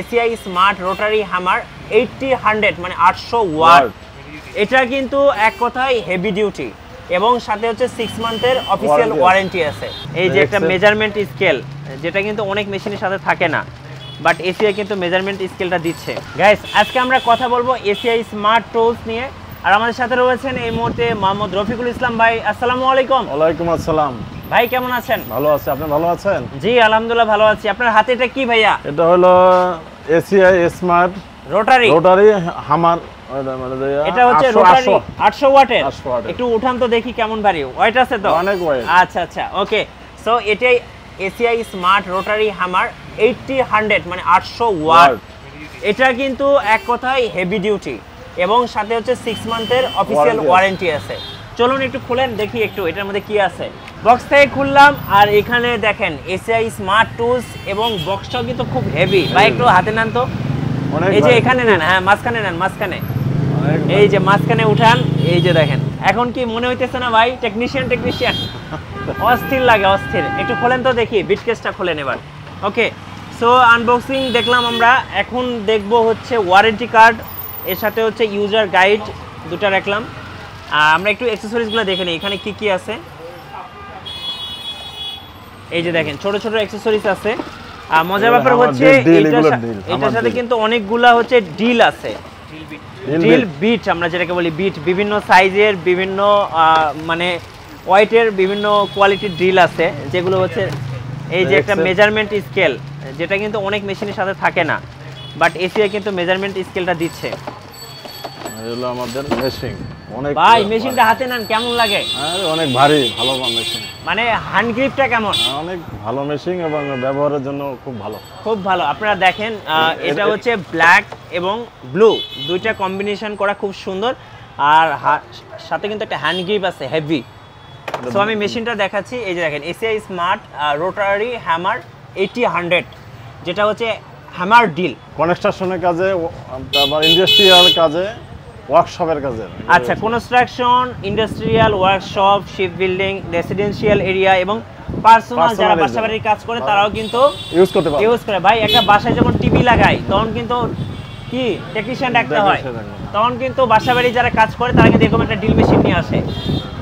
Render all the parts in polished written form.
ACI smart rotary hammer 80-100 মানে 800 watt. এটা কিন্তু এক কথায় হেভি ডিউটি এবং সাথে হচ্ছে 6 মান্থের অফিসিয়াল ওয়ারেন্টি আছে। এই যে একটা মেজারমেন্ট স্কেল, যেটা কিন্তু অনেক মেশিনের সাথে থাকে না, বাট এসিআই কিন্তু মেজারমেন্ট স্কেলটা দিচ্ছে। গাইস, আজকে আমরা কথা বলবো এসিআই স্মার্ট টুলস নিয়ে। আর আমাদের সাথে রয়েছেন এই মুহূর্তে মোহাম্মদ রফিকুল ইসলাম ভাই। আসসালামু আলাইকুম। ওয়ালাইকুম আসসালাম ভাই, কেমন আছেন? ভালো আছি, আপনি ভালো আছেন? জি আলহামদুলিল্লাহ ভালো আছি। আপনার হাতে এটা কি ভাইয়া? এটা হলো এসিআই স্মার্ট রোটারি হ্যামার। এটা হচ্ছে রোটারি 800 ওয়াটের। একটু উঠান তো দেখি কেমন ভারী ওয়েট আছে তো? অনেক ওয়েট। আচ্ছা আচ্ছা, ওকে। সো এটাই এসিআই স্মার্ট রোটারি হ্যামার 80-100 মানে 800 ওয়াট। এটা কিন্তু এক কথায় হেভি ডিউটি এবং সাথে হচ্ছে 6 মান্থের অফিসিয়াল ওয়ারেন্টি আছে। চলুন একটু খুলেন দেখি একটু এটার মধ্যে কি আছে। বক্স থেকে খুললাম আর এখানে দেখেন এসিআই স্মার্ট টুলস এবং বক্সটাও কিন্তু খুব হেভি। ভাই একটু হাতে নেন তো। এই যে এখানে নেন, হ্যাঁ মাঝখানে নেন, মাঝখানে। এই যে মাঝখানে উঠান, এই যে দেখেন। এখন কি মনে হইতেছে না ভাই টেকনিশিয়ান? অস্থির লাগে, অস্থির। একটু খোলেন তো দেখি, বিটকেসটা খোলেন এবার। ওকে, সো আনবক্সিং দেখলাম আমরা। এখন দেখব হচ্ছে ওয়ারেন্টি কার্ড, এর সাথে হচ্ছে ইউজার গাইড দুটো রাখলাম। আমরা একটু অ্যাকসেসরিজগুলো দেখে নিই এখানে কি কি আছে। এই যে দেখেন ছোট ছোট অ্যাকসেসরিজ আছে। মজার ব্যাপার হচ্ছে এটার সাথে কিন্তু অনেকগুলা হচ্ছে ডিল আছে। ডিল বিট আমরা যেটাকে বলি, বিট বিভিন্ন সাইজের, বিভিন্ন মানে ওয়েটের, বিভিন্ন কোয়ালিটির ড্রিল আছে, যেগুলো হচ্ছে এই যে একটা মেজারমেন্ট স্কেল, যেটা কিন্তু অনেক মেশিনের সাথে থাকে না, বাট এসিআই কিন্তু মেজারমেন্ট স্কেলটা দিচ্ছে। এগুলো আমাদের মেশিন। অনেক ভাই মেশিনটা হাতে নেন, কেমন লাগে? আরে অনেক ভারী, ভালো মেশিন। মানে হ্যান্ড গ্রিপটা কেমন? অনেক ভালো মেশিন এবং ব্যবহারের জন্য খুব ভালো, খুব ভালো। আপনারা দেখেন এটা হচ্ছে ব্ল্যাক এবং ব্লু দুইটা কম্বিনেশন করা, খুব সুন্দর। আর সাথে কিন্তু একটা হ্যান্ড গ্রিপ আছে হেভি। সো আমি মেশিনটা দেখাচ্ছি। এই যে দেখেন এসিআই স্মার্ট রোটারি হ্যামার 80-100, যেটা হচ্ছে হ্যামার ডিল। কনস্ট্রাকশনের কাজে, তারপর ইন্ডাস্ট্রিয়াল কাজে, ওয়ার্কশপের কাজে। আচ্ছা, construction, industrial, workshop, ship building, residential area এবং পার্সোনাল যারা বাসাবাড়ির কাজ করে তারাও কিন্তু ইউজ করে। ভাই একটা বাসায় যখন টিভি লাগাই তখন কিন্তু কি টেকনিশিয়ান ডাকতে হয়, তখন কিন্তু বাসাবাড়ি যারা কাজ করে তারা কিন্তু এরকম একটা ডিল মেশিন নিয়ে আসে।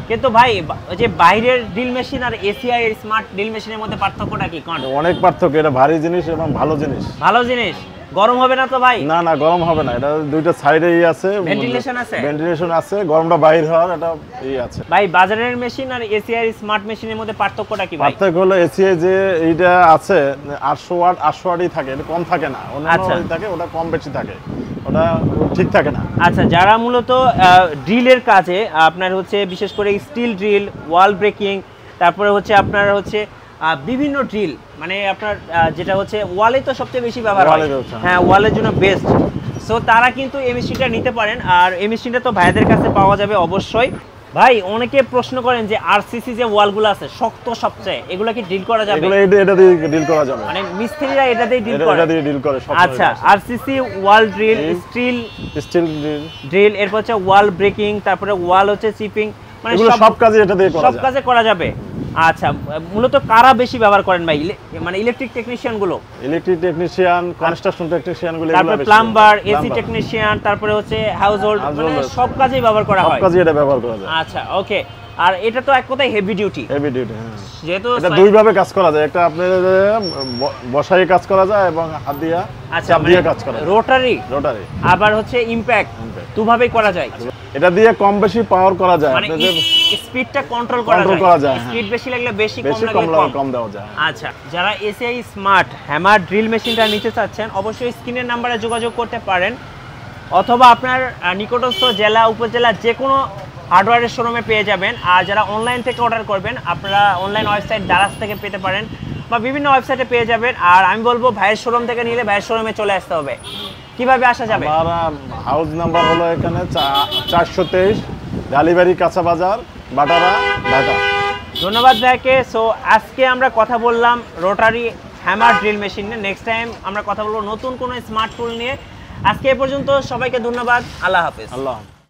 কিন্তু ভাই ওই যে বাইরের ডিল মেশিন আর এসিআই স্মার্ট ডিল মেশিনের মধ্যে পার্থক্যটা কি? অনেক পার্থক্য। এটা ভারী জিনিস এবং ভালো জিনিস। ভালো জিনিস। গরম হবে না তো ভাই? না না, গরম হবে না। এটা দুইটা সাইডেই আছে, ভেন্টিলেশন আছে, ভেন্টিলেশন আছে, গরমটা বাইরে হওয়ার এটা আছে। ভাই বাজারের মেশিন আর এসিআই স্মার্ট মেশিনের মধ্যে পার্থক্যটা কি ভাই? পার্থক্য হলো এসিআই যে এইটা আছে 800 ওয়াট, 800 ওয়াটই থাকে, এটা কম থাকে না। অন্যান্য থাকে ওটা কম বেশি থাকে, ওটা ঠিক থাকে না। আচ্ছা, যারা মূলত ড্রিলের কাজে আপনার হচ্ছে বিশেষ করে স্টিল ড্রিল, ওয়াল ব্রেকিং, তারপরে হচ্ছে আপনার হচ্ছে বিভিন্ন ড্রিল, মানে আপনার যেটা হচ্ছে ওয়ালে তো সবচেয়ে বেশি ব্যবহার হয়, হ্যাঁ ওয়ালের জন্য বেস্ট। সো তারা কিন্তু এই মেশিনটা নিতে পারেন। আর এই মেশিনটা তো ভাইদের কাছে পাওয়া যাবে অবশ্যই। ভাই অনেকে প্রশ্ন করেন যে আরসিসি যে ওয়ালগুলো আছে শক্ত সবচেয়ে, এগুলো কি ডিল করা যাবে? এটা দিয়ে ডিল করা যাবে, মানে মিস্ত্রিরা এটা দিয়ে ডিল করে। সব। আচ্ছা, আরসিসি ওয়াল ড্রিল, স্টিল ড্রিল, এরপর হচ্ছে ওয়াল ব্রেকিং, তারপরে ওয়াল হচ্ছে চিপিং, মানে সব কাজে এটা দিয়ে করা যায়, সব কাজে করা যাবে। আচ্ছা, মূলত কারা বেশি ব্যবহার করেন ভাই? মানে ইলেকট্রিক টেকনিশিয়ান গুলো, কনস্ট্রাকশন টেকনিশিয়ান গুলো, তারপরে প্লাম্বার, এসি টেকনিশিয়ান, তারপরে হচ্ছে হাউস হোল্ড, মানে সব কাজেই ব্যবহার করা হয়। সব কাজে এটা ব্যবহার করা যায়। আচ্ছা, ওকে। আর এটা তো এক কথায় হেভি ডিউটি। হ্যাঁ, যেহেতু এটা দুই ভাবে কাজ করা যায়, একটা আপনি বসাই কাজ করা যায় এবং হাত দিয়ে চাপ দিয়ে কাজ করা যায়। রোটারি আবার হচ্ছে ইমপ্যাক্ট, দুভাবেই করা যায়। এটা দিয়ে কম বেশি পাওয়ার করা যায়, মানে স্পিডটা কন্ট্রোল করা যায়। স্পিড বেশি লাগলে বেশি, কম দেওয়া যায়। আচ্ছা, যারা এসিআই স্মার্ট হ্যামার ড্রিল মেশিনটা নিতে চাচ্ছেন অবশ্যই স্ক্রিনের নাম্বারে যোগাযোগ করতে পারেন, অথবা আপনার নিকটস্থ জেলা উপজেলা যে কোনো হার্ডওয়্যারের শোরুমে পেয়ে যাবেন। আর যারা অনলাইন থেকে অর্ডার করবেন আপনারা অনলাইন ওয়েবসাইট দারাজ থেকে পেতে পারেন বা বিভিন্ন ওয়েবসাইটে পেয়ে যাবেন। আর আমি বলবো ভাইয়ের শোরুম থেকে নিলে ভাইয়ের শোরুমে চলে আসতে হবে। কিভাবে আসা যাবে? আমার হাউস নাম্বার হলো এখানে 423 গালিবাড়ি কাঁচা বাজার, বাটারা, ঢাকা। ধন্যবাদ ভাইকে। সো আজকে আমরা কথা বললাম রোটারি হ্যামার ড্রিল মেশিন নিয়ে। নেক্সট টাইম আমরা কথা বলবো নতুন কোনো স্মার্ট টুল নিয়ে। আজকে এ পর্যন্ত, সবাইকে ধন্যবাদ। আল্লাহ হাফেজ।